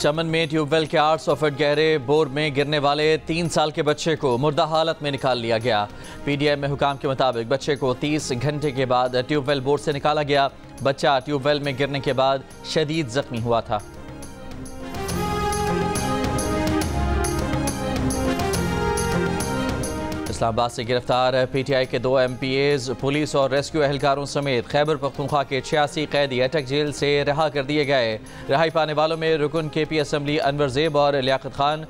चमन में ट्यूबवेल के 800 फीट गहरे बोर में गिरने वाले 3 साल के बच्चे को मुर्दा हालत में निकाल लिया गया। पीटीआई में हुकाम के मुताबिक बच्चे को 30 घंटे के बाद ट्यूबवेल बोर से निकाला गया। बच्चा ट्यूबवेल में गिरने के बाद शदीद जख्मी हुआ था। इस्लामाबाद से गिरफ्तार पीटीआई के 2 MPAs, पुलिस और रेस्क्यू एहलकारों समेत खैबर पख्तूनख्वा के 86 कैदी अटक जेल से रिहा कर दिए गए। रिहाई पाने वालों में रुकन KP असम्बली अनवर ज़ेब और लियाकत खान,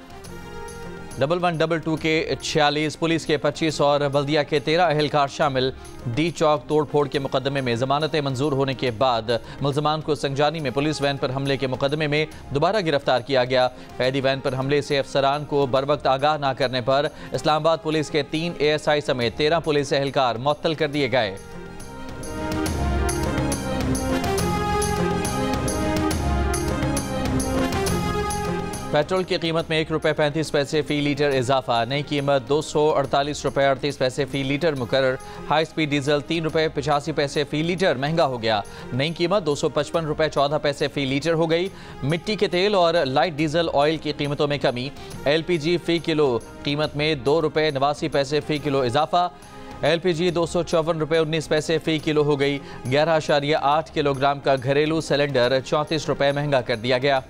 1122 के 46, पुलिस के 25 और बल्दिया के 13 एहलकार शामिल। डी चौक तोड़ फोड़ के मुकदमे में जमानतें मंजूर होने के बाद मुल्ज़मान को संजानी में पुलिस वैन पर हमले के मुकदमे में दोबारा गिरफ्तार किया गया। कैदी वैन पर हमले से अफसरान को बरवक्त आगाह न करने पर इस्लामाबाद पुलिस के 3 ASI समेत 13 पुलिस एहलकार मुअत्तल कर दिए गए। पेट्रोल की कीमत में ₹1.35 फ़ी लीटर इजाफा, नई कीमत ₹248.38 फ़ी लीटर मुकर्रर। हाई स्पीड डीजल ₹3.85 फ़ी लीटर महंगा हो गया, नई कीमत ₹255.14 फ़ी लीटर हो गई। मिट्टी के तेल और लाइट डीजल ऑयल की कीमतों में कमी। LPG फ़ी किलो कीमत में ₹2.89 फ़ी किलो इजाफा, LPG ₹254.19 फ़ी किलो हो गई। 11.8 किलोग्राम का घरेलू सिलेंडर ₹34 महंगा कर दिया गया।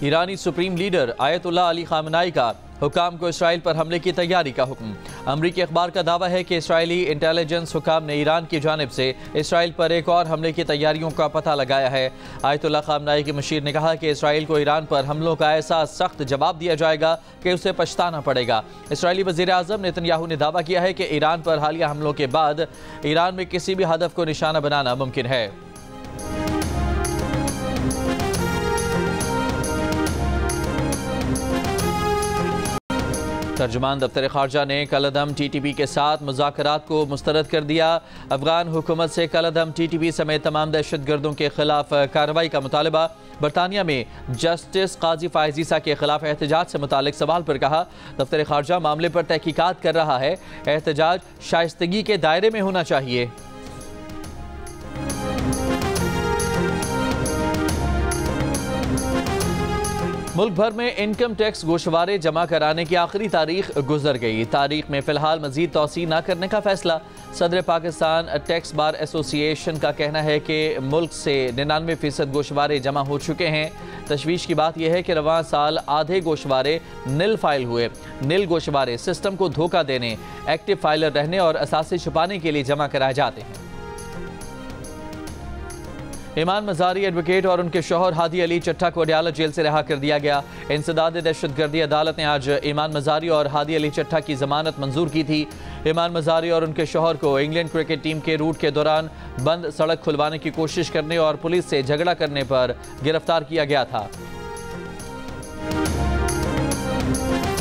ईरानी supreme leader Ayatollah Ali Khamenei का हुकाम को इसराइल पर हमले की तैयारी का हुक्म। अमरीकी अखबार का दावा है कि इसराइली इंटेलिजेंस हुकाम ने ईरान की जानिब से इसराइल पर एक और हमले की तैयारियों का पता लगाया है। आयतुल्लाह खामनाई के मुशीर ने कहा कि इसराइल को ईरान पर हमलों का ऐसा सख्त जवाब दिया जाएगा कि उसे पछताना पड़ेगा। इसराइली वज़ीर आज़म नेतन्याहू ने दावा किया है कि ईरान पर हालिया हमलों के बाद ईरान में किसी भी हदफ को निशाना बनाना मुमकिन है। तर्जुमान दफ्तर खारजा ने कलअदम TTP के साथ मुज़ाकरात को मुस्तरद कर दिया। अफगान हुकूमत से कलअदम TTP समेत तमाम दहशतगर्दों के खिलाफ कार्रवाई का मुतालबा। बरतानिया में जस्टिस काजी फायज़ ईसा के खिलाफ एहतजाज से मुतालिक सवाल पर कहा, दफ्तर खारजा मामले पर तहकीकात कर रहा है, एहतजाज शाइस्तगी के दायरे में होना चाहिए। मुल्क भर में इनकम टैक्स गोशवारे जमा कराने की आखिरी तारीख गुजर गई। तारीख में फिलहाल मजीद तौसी न करने का फैसला। सदर पाकिस्तान टैक्स बार एसोसिएशन का कहना है कि मुल्क से 99% गोशवारे जमा हो चुके हैं। तशवीश की बात यह है कि रवां साल आधे गोशवारे नील फाइल हुए। नील गोशवारे सिस्टम को धोखा देने, एक्टिव फाइलर रहने और असासे छुपाने के लिए जमा कराए जाते हैं। ईमान मजारी एडवोकेट और उनके शौहर हादी अली चट्टा को अडयाला जेल से रिहा कर दिया गया। इंसदाद दहशतगर्दी अदालत ने आज ईमान मजारी और हादी अली चट्टा की जमानत मंजूर की थी। ईमान मजारी और उनके शौहर को इंग्लैंड क्रिकेट टीम के रूट के दौरान बंद सड़क खुलवाने की कोशिश करने और पुलिस से झगड़ा करने पर गिरफ्तार किया गया था।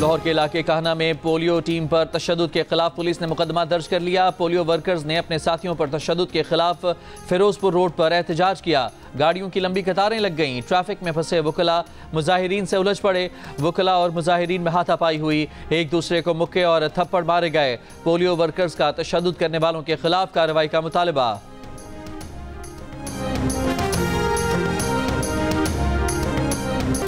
लाहौर के इलाके काहना में पोलियो टीम पर तशद्दुद के खिलाफ पुलिस ने मुकदमा दर्ज कर लिया। पोलियो वर्कर्स ने अपने साथियों पर तशद्दुद के खिलाफ फिरोजपुर रोड पर एहतजाज किया। गाड़ियों की लंबी कतारें लग गईं। ट्रैफिक में फंसे वकला मुजाहिरीन से उलझ पड़े। वकला और मुजाहिरीन में हाथापाई हुई। एक दूसरे को मुक्के और थप्पड़ मारे गए। पोलियो वर्कर्स का तशद्दुद करने वालों के खिलाफ कार्रवाई का मुतालबा।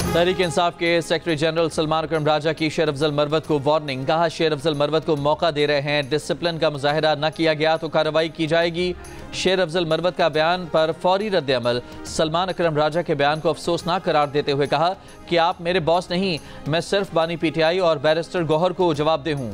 तहरीक इंसाफ के सेक्रेटरी जनरल सलमान अकरम राजा की शेर अफजल मरवत को वार्निंग। कहा, शेर अफजल मरवत को मौका दे रहे हैं, डिसिप्लिन का मुजाहिरा न किया गया तो कार्रवाई की जाएगी। शेर अफजल मरवत का बयान पर फौरी रद्द-ए-अमल। सलमान अकरम राजा के बयान को अफसोसनाक करार देते हुए कहा कि आप मेरे बॉस नहीं, मैं सिर्फ बानी PTI और बैरिस्टर गौहर को जवाबदेह हूँ।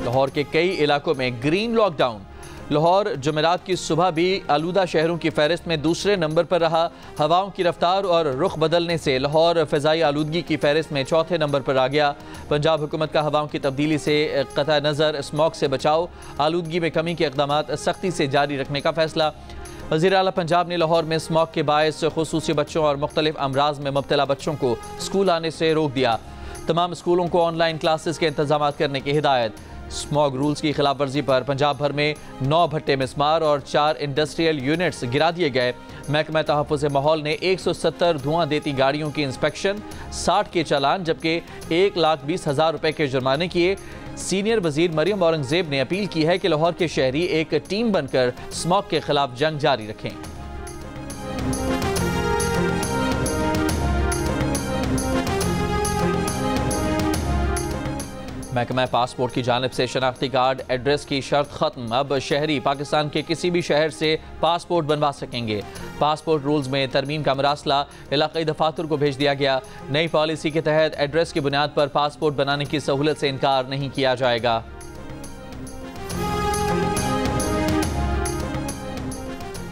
लाहौर के कई इलाकों में ग्रीन लॉकडाउन। लाहौर जुमेरात की सुबह भी आलूदा शहरों की फहरिस्त में दूसरे नंबर पर रहा। हवाओं की रफ्तार और रुख बदलने से लाहौर फ़िज़ाई आलूदगी की फहरिस्त में चौथे नंबर पर आ गया। पंजाब हुकूमत का हवाओं की तब्दीली से क़तअ नज़र स्मॉग से बचाव, आलूदगी में कमी के इक़दामात सख्ती से जारी रखने का फैसला। वज़ीर आला पंजाब ने लाहौर में स्मॉग के बायस खुसूसी बच्चों और मुख्तलिफ अमराज में मुब्तला बच्चों को स्कूल आने से रोक दिया। तमाम स्कूलों को ऑनलाइन क्लासेस के इंतजाम करने की हिदायत। स्मॉग रूल्स की खिलाफ वर्जी पर पंजाब भर में 9 भट्टे मिसमार और 4 इंडस्ट्रियल यूनिट्स गिरा दिए गए। महकमा तहफ़्फ़ुज़ माहौल ने 170 धुआं देती गाड़ियों की इंस्पेक्शन, 60 के चालान जबकि 1,20,000 रुपए के जुर्माने किए। सीनियर वजीर मरियम औरंगजेब ने अपील की है कि लाहौर के शहरी एक टीम बनकर स्मॉग के खिलाफ जंग जारी रखें। महकमा पासपोर्ट की जानिब से शनाख्ती कार्ड एड्रेस की शर्त खत्म। अब शहरी पाकिस्तान के किसी भी शहर से पासपोर्ट बनवा सकेंगे। पासपोर्ट रूल्स में तरमीम का मरासला इलाक़ाई दफातर को भेज दिया गया। नई पॉलिसी के तहत एड्रेस की बुनियाद पर पासपोर्ट बनाने की सहूलत से इनकार नहीं किया जाएगा।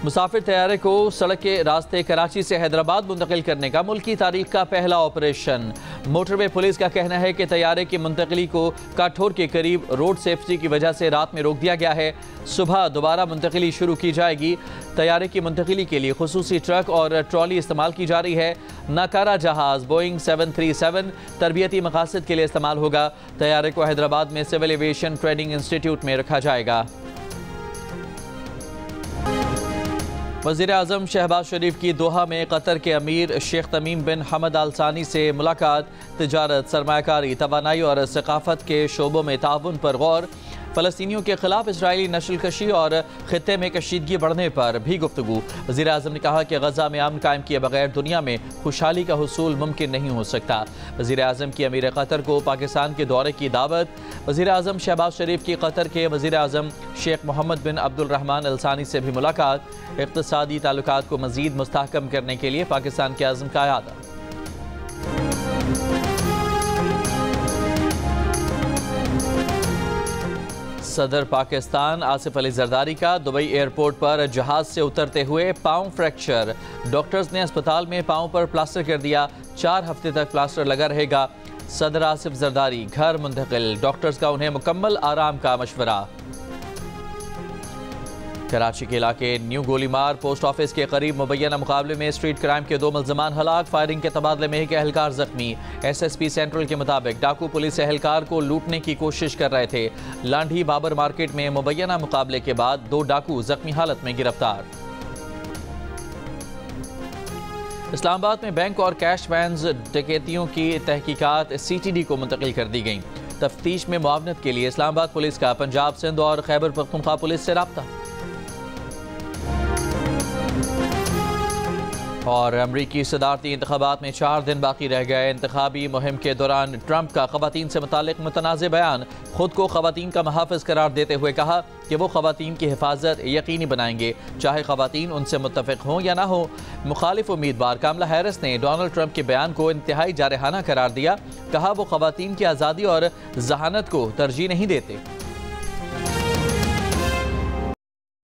मुसाफिर तैयारे को सड़क के रास्ते कराची से हैदराबाद मुंतकिल करने का मुल्की तारीख का पहला ऑपरेशन। मोटरवे पुलिस का कहना है कि तैयारे की मुंतकिली को काठोर के करीब रोड सेफ्टी की वजह से रात में रोक दिया गया है। सुबह दोबारा मुंतकिली शुरू की जाएगी। तैयारे की मुंतकिली के लिए खुसूसी ट्रक और ट्रॉली इस्तेमाल की जा रही है। नाकारा जहाज बोइंग 737 तरबियती मकासद के लिए इस्तेमाल होगा। तैयारे को हैदराबाद में सिविल एविएशन ट्रेनिंग इंस्टीट्यूट में रखा जाएगा। वज़ीर आज़म शहबाज शरीफ की दोहा में कतर के अमीर शेख तमीम बिन हमद आल सानी से मुलाकात। तिजारत, सरमायाकारी, तवानाई और सकाफत के शोबों में ताउन पर गौर। फ़लस्तीनियों के खिलाफ इसराइली नस्लकशी और खित्ते में कशीदगी बढ़ने पर भी गुफ्तगू। वज़ीर आज़म ने कहा कि गज़ा में अमन कायम किए बगैर दुनिया में खुशहाली का हुसूल मुमकिन नहीं हो सकता। वज़ीर आज़म की अमीर कतर को पाकिस्तान के दौरे की दावत। वज़ीर आज़म शहबाज शरीफ की कतर के वज़ीर आज़म शेख मोहम्मद बिन अब्दुल रहमान अल सानी से भी मुलाकात। इक़्तिसादी ताल्लुकात को मज़ीद मुस्तहकम करने के लिए पाकिस्तान के अज़्म का इरादा। सदर पाकिस्तान आसिफ अली जरदारी का दुबई एयरपोर्ट पर जहाज से उतरते हुए पाँव फ्रैक्चर। डॉक्टर्स ने अस्पताल में पाँव पर प्लास्टर कर दिया। 4 हफ्ते तक प्लास्टर लगा रहेगा। सदर आसिफ जरदारी घर मुंतकिल। डॉक्टर्स का उन्हें मुकम्मल आराम का मशवरा। कराची के इलाके न्यू गोलीमार पोस्ट ऑफिस के करीब मुबैना मुकाबले में स्ट्रीट क्राइम के 2 मुल्ज़मान हलाक। फायरिंग के तबादले में एक एहलकार जख्मी। SSP सेंट्रल के मुताबिक डाकू पुलिस एहलकार को लूटने की कोशिश कर रहे थे। लांढी बाबर मार्केट में मुबैना मुकाबले के बाद 2 डाकू जख्मी हालत में गिरफ्तार। इस्लामाबाद में बैंक और कैश वैन्स डकैतियों की तहकीकात CTD को मुंतकिल कर दी गई। तफ्तीश में मुआवनत के लिए इस्लामाबाद पुलिस का पंजाब, सिंध और खैबर पख्तूनख्वा पुलिस से राब्ता। और अमरीकी सदारती इंतखाबात में 4 दिन बाकी रह गए। इंतखाबी मुहिम के दौरान ट्रंप का खवातीन से मुतालिक मुतनाज़े बयान। खुद को खवातीन का मुहाफ़िज़ करार देते हुए कहा कि वो खवातीन की हिफाजत यकीनी बनाएंगे, चाहे खवातीन उनसे मुत्तफ़िक़ हों या ना हो। मुखालिफ उम्मीदवार कमला हैरिस ने डोनाल्ड ट्रंप के बयान को इंतहाई जारहाना करार दिया। कहा वो खवातीन की आज़ादी और जहानत को तरजीह नहीं देते।